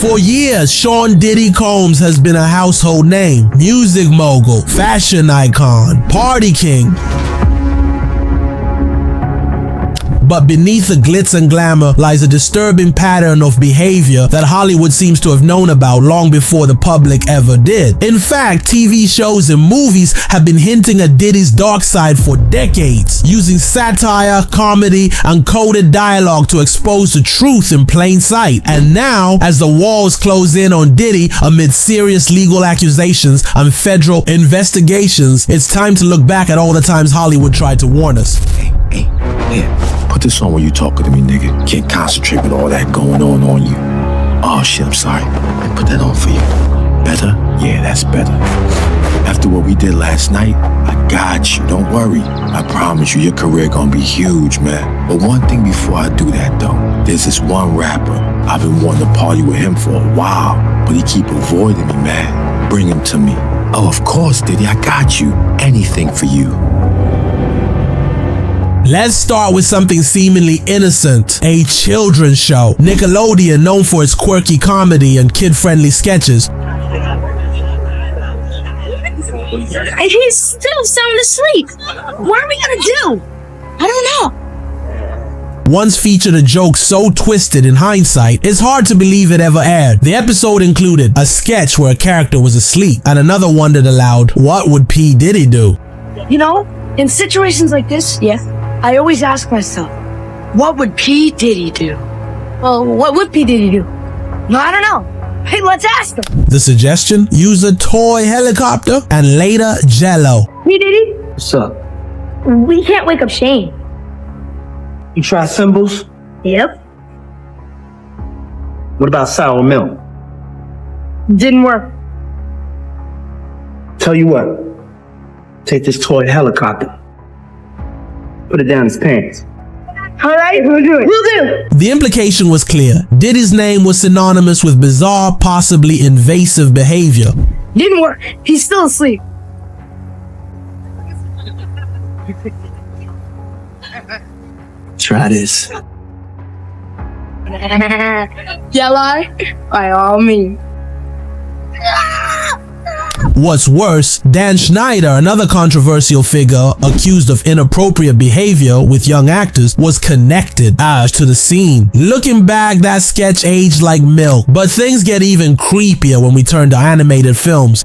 For years, Sean Diddy Combs has been a household name, music mogul, fashion icon, party king. But beneath the glitz and glamour lies a disturbing pattern of behavior that Hollywood seems to have known about long before the public ever did. In fact, TV shows and movies have been hinting at Diddy's dark side for decades, using satire, comedy, and coded dialogue to expose the truth in plain sight. And now, as the walls close in on Diddy amid serious legal accusations and federal investigations, it's time to look back at all the times Hollywood tried to warn us. Hey, put this on when you talking to me, nigga. Can't concentrate with all that going on you. Oh shit, I'm sorry. I put that on for you. Better? Yeah, that's better. After what we did last night, I got you. Don't worry. I promise you, your career gonna be huge, man. But one thing before I do that, though. There's this one rapper. I've been wanting to party with him for a while, but he keep avoiding me, man. Bring him to me. Oh, of course, Diddy, I got you. Anything for you. Let's start with something seemingly innocent, a children's show. Nickelodeon, known for its quirky comedy and kid-friendly sketches. And he's still sound asleep. What are we gonna do? I don't know. Once featured a joke so twisted in hindsight, it's hard to believe it ever aired. The episode included a sketch where a character was asleep, and another wondered aloud, what would P. Diddy do? You know, in situations like this, I always ask myself, what would P. Diddy do? Well, what would P. Diddy do? No, I don't know. Hey, let's ask him. The suggestion? Use a toy helicopter and later Jello. P. Diddy? What's up? We can't wake up Shane. You try symbols? Yep. What about sour milk? Didn't work. Tell you what. Take this toy helicopter. Put it down his pants. All right, we'll do it. We'll do. The implication was clear. Diddy's name was synonymous with bizarre, possibly invasive behavior. Didn't work. He's still asleep. Try this. Yellow, by all means. What's worse, Dan Schneider, another controversial figure accused of inappropriate behavior with young actors, was connected to the scene. Looking back, that sketch aged like milk, but things get even creepier when we turn to animated films.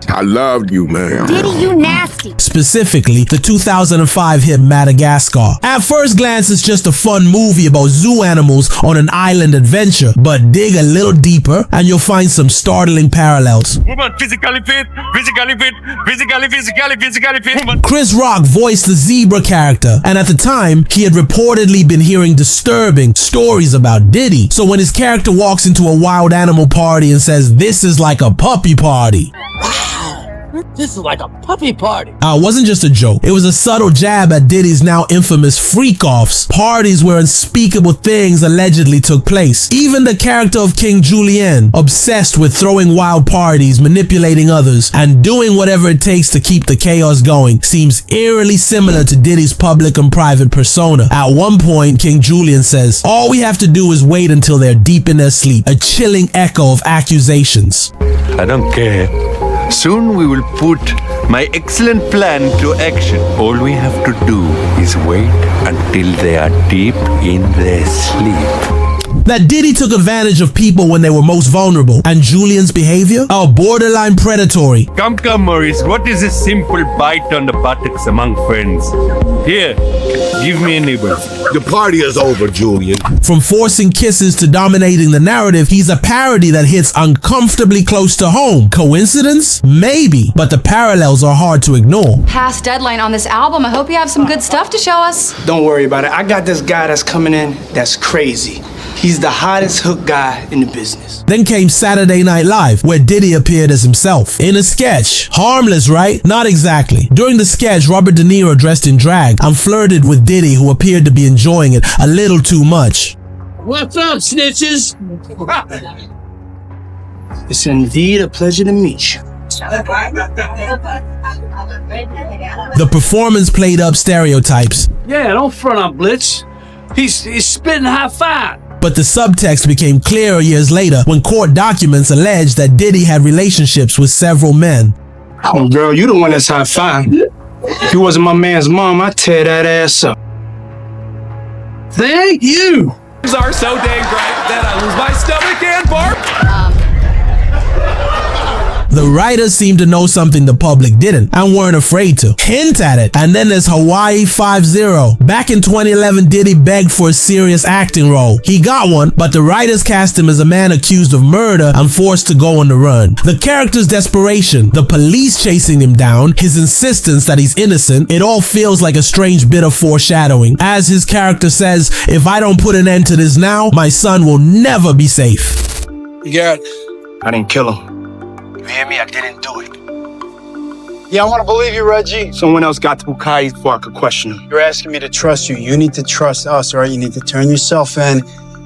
I loved you, man. Diddy, you nasty. Specifically, the 2005 hit Madagascar. At first glance, it's just a fun movie about zoo animals on an island adventure, but dig a little deeper and you'll find some startling parallels. Woman, physically fit, physically fit, physically fit. Chris Rock voiced the zebra character, and at the time, he had reportedly been hearing disturbing stories about Diddy. So when his character walks into a wild animal party and says, "This is like a puppy party," this is like a puppy party. It wasn't just a joke. It was a subtle jab at Diddy's now infamous freak-offs, parties where unspeakable things allegedly took place. Even the character of King Julien, obsessed with throwing wild parties, manipulating others, and doing whatever it takes to keep the chaos going, seems eerily similar to Diddy's public and private persona. At one point, King Julien says, "All we have to do is wait until they're deep in their sleep," a chilling echo of accusations. I don't care. Soon we will put my excellent plan to action. All we have to do is wait until they are deep in their sleep. That Diddy took advantage of people when they were most vulnerable, and Julian's behavior? Borderline predatory. Come, Maurice, what is a simple bite on the buttocks among friends? Here, give me a nibble. The party is over, Julian. From forcing kisses to dominating the narrative, he's a parody that hits uncomfortably close to home. Coincidence? Maybe, but the parallels are hard to ignore. Past deadline on this album. I hope you have some good stuff to show us. Don't worry about it. I got this guy that's coming in that's crazy. He's the hottest hook guy in the business. Then came Saturday Night Live, where Diddy appeared as himself. In a sketch. Harmless, right? Not exactly. During the sketch, Robert De Niro dressed in drag and flirted with Diddy, who appeared to be enjoying it a little too much. What's up, snitches? It's indeed a pleasure to meet you. The performance played up stereotypes. Yeah, don't front on Blitz. He's spitting high five. but the subtext became clearer years later when court documents alleged that Diddy had relationships with several men. Oh, girl, you the one that's high five. If you wasn't my man's mom, I'd tear that ass up. Thank you. Are so dang bright that I lose my stomach and barf. The writers seemed to know something the public didn't and weren't afraid to hint at it. And then there's Hawaii 5-0. Back in 2011, Diddy begged for a serious acting role. He got one, but the writers cast him as a man accused of murder and forced to go on the run. The character's desperation, the police chasing him down, his insistence that he's innocent, it all feels like a strange bit of foreshadowing. As his character says, if I don't put an end to this now, my son will never be safe. You got it. I didn't kill him. You hear me? I didn't do it. Yeah, I want to believe you, Reggie. Someone else got to Bukai before I could question him. You're asking me to trust you. You need to trust us, all right? You need to turn yourself in.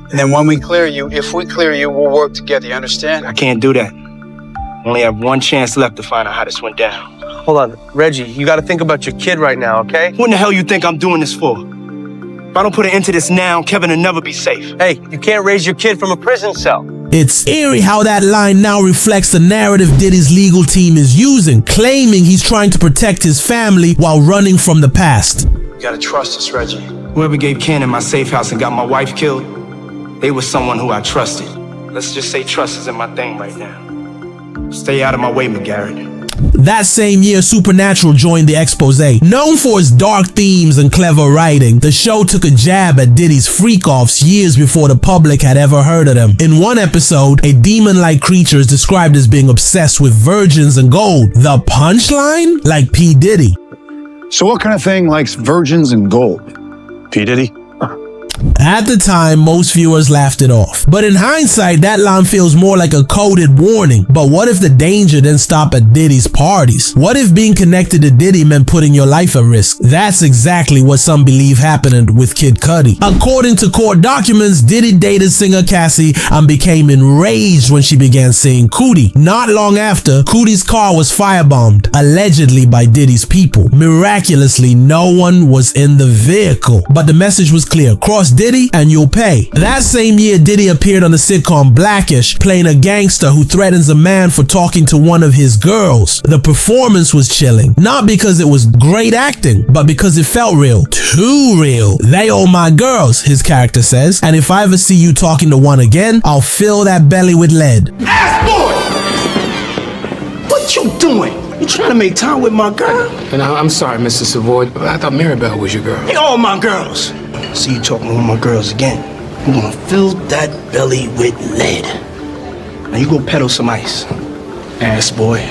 And then when we clear you, if we clear you, we'll work together. You understand? I can't do that. Only have one chance left to find out how this went down. Hold on. Reggie, you got to think about your kid right now, okay? What in the hell you think I'm doing this for? If I don't put an end to this now, Kevin will never be safe. Hey, you can't raise your kid from a prison cell. It's eerie how that line now reflects the narrative Diddy's legal team is using, claiming he's trying to protect his family while running from the past. You gotta trust us, Reggie. Whoever gave Ken in my safe house and got my wife killed, they were someone who I trusted. Let's just say trust isn't my thing right now. Stay out of my way, McGarrett. That same year, Supernatural joined the exposé. Known for its dark themes and clever writing, the show took a jab at Diddy's freak-offs years before the public had ever heard of them. In one episode, a demon-like creature is described as being obsessed with virgins and gold. The punchline? Like P. Diddy. So what kind of thing likes virgins and gold? P. Diddy? At the time, most viewers laughed it off. But in hindsight, that line feels more like a coded warning. But what if the danger didn't stop at Diddy's parties? What if being connected to Diddy meant putting your life at risk? That's exactly what some believe happened with Kid Cudi. According to court documents, Diddy dated singer Cassie and became enraged when she began seeing Cudi. Not long after, Cudi's car was firebombed, allegedly by Diddy's people. Miraculously, no one was in the vehicle. But the message was clear. Cross Diddy and you'll pay. That same year, Diddy appeared on the sitcom Blackish, playing a gangster who threatens a man for talking to one of his girls. The performance was chilling, not because it was great acting, but because it felt real. Too real. They all my girls, his character says, and if I ever see you talking to one again, I'll fill that belly with lead. Ass boy! What you doing? You trying to make time with my girl? And I'm sorry, Mr. Savoy, but I thought Maribel was your girl. They all my girls. See you talking with my girls again. I'm gonna fill that belly with lead. Now you go peddle some ice, ass boy.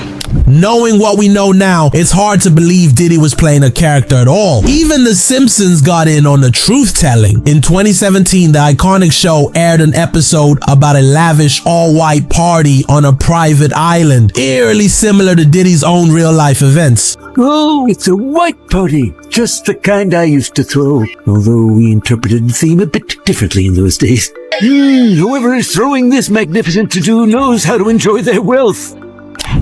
Knowing what we know now, it's hard to believe Diddy was playing a character at all. Even The Simpsons got in on the truth-telling. In 2017, the iconic show aired an episode about a lavish all-white party on a private island, eerily similar to Diddy's own real-life events. Oh, it's a white party, just the kind I used to throw, although we interpreted the theme a bit differently in those days. Whoever is throwing this magnificent to-do knows how to enjoy their wealth.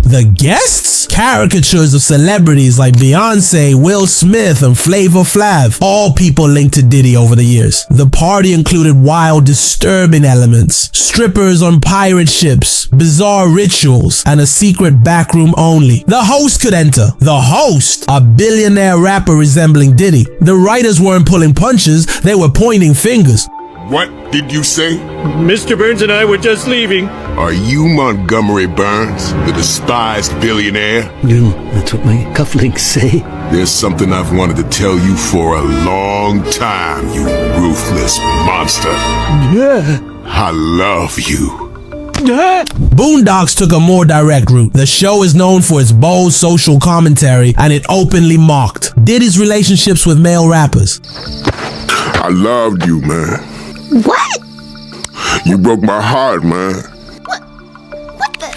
The guests? Caricatures of celebrities like Beyonce, Will Smith, and Flavor Flav, all people linked to Diddy over the years. The party included wild, disturbing elements, strippers on pirate ships, bizarre rituals, and a secret backroom only. The host could enter. The host, a billionaire rapper resembling Diddy. The writers weren't pulling punches, they were pointing fingers. What did you say? Mr. Burns and I were just leaving. Are you Montgomery Burns, the despised billionaire? No, that's what my cufflinks say. There's something I've wanted to tell you for a long time, you ruthless monster. Yeah. I love you. Boondocks took a more direct route. The show is known for its bold social commentary, and it openly mocked Diddy's relationships with male rappers. I loved you, man. What? You broke my heart, man. What the?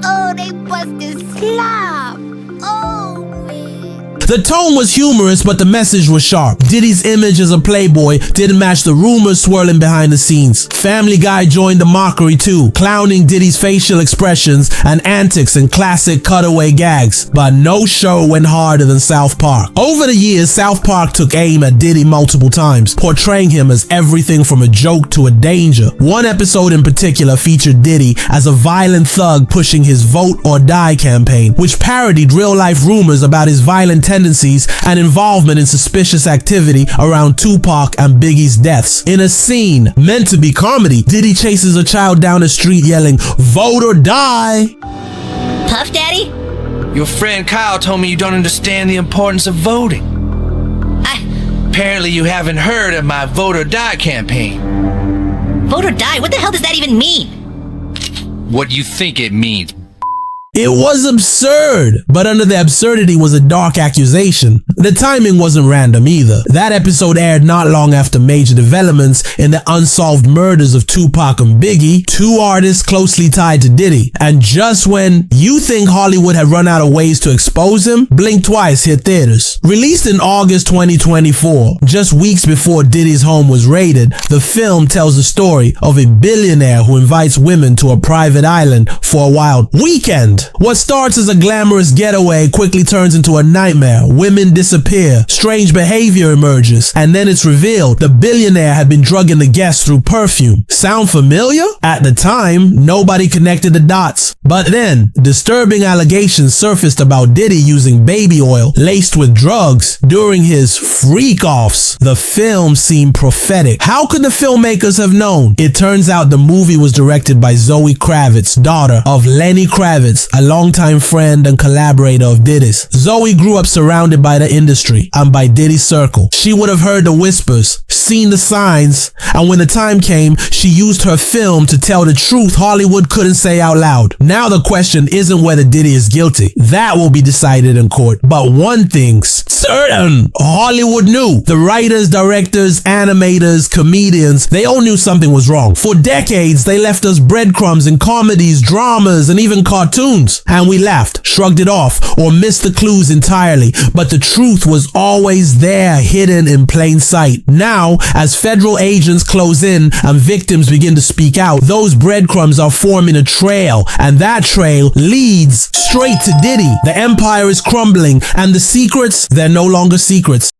Oh, they busted slop. Oh, man. The tone was humorous, but the message was sharp. Diddy's image as a playboy didn't match the rumors swirling behind the scenes. Family Guy joined the mockery too, clowning Diddy's facial expressions and antics in classic cutaway gags. But no show went harder than South Park. Over the years, South Park took aim at Diddy multiple times, portraying him as everything from a joke to a danger. One episode in particular featured Diddy as a violent thug pushing his vote or die campaign, which parodied real-life rumors about his violent tendencies and involvement in suspicious activity around Tupac and Biggie's deaths. In a scene meant to be comedy, Diddy chases a child down the street yelling, "Vote or die!" Puff Daddy? Your friend Kyle told me you don't understand the importance of voting. Apparently you haven't heard of my Vote or Die campaign. Vote or die? What the hell does that even mean? What you think it means. It was absurd, but under the absurdity was a dark accusation. The timing wasn't random either. That episode aired not long after major developments in the unsolved murders of Tupac and Biggie, two artists closely tied to Diddy. And just when you think Hollywood had run out of ways to expose him, Blink Twice hit theaters. Released in August 2024, just weeks before Diddy's home was raided, the film tells the story of a billionaire who invites women to a private island for a wild weekend. What starts as a glamorous getaway quickly turns into a nightmare. Women disappear, strange behavior emerges, and then it's revealed the billionaire had been drugging the guests through perfume. Sound familiar? At the time, nobody connected the dots. But then, disturbing allegations surfaced about Diddy using baby oil laced with drugs during his freak-offs. The film seemed prophetic. How could the filmmakers have known? It turns out the movie was directed by Zoe Kravitz, daughter of Lenny Kravitz, a longtime friend and collaborator of Diddy's. Zoe grew up surrounded by the industry and by Diddy's circle. She would have heard the whispers, seen the signs, and when the time came, she used her film to tell the truth Hollywood couldn't say out loud. Now the question isn't whether Diddy is guilty. That will be decided in court. But one thing's certain, Hollywood knew. The writers, directors, animators, comedians, they all knew something was wrong. For decades, they left us breadcrumbs in comedies, dramas, and even cartoons. And we laughed, shrugged it off, or missed the clues entirely. But the truth was always there, hidden in plain sight. Now, as federal agents close in and victims begin to speak out, those breadcrumbs are forming a trail, and that trail leads straight to Diddy. The empire is crumbling, and the secrets, they're no longer secrets.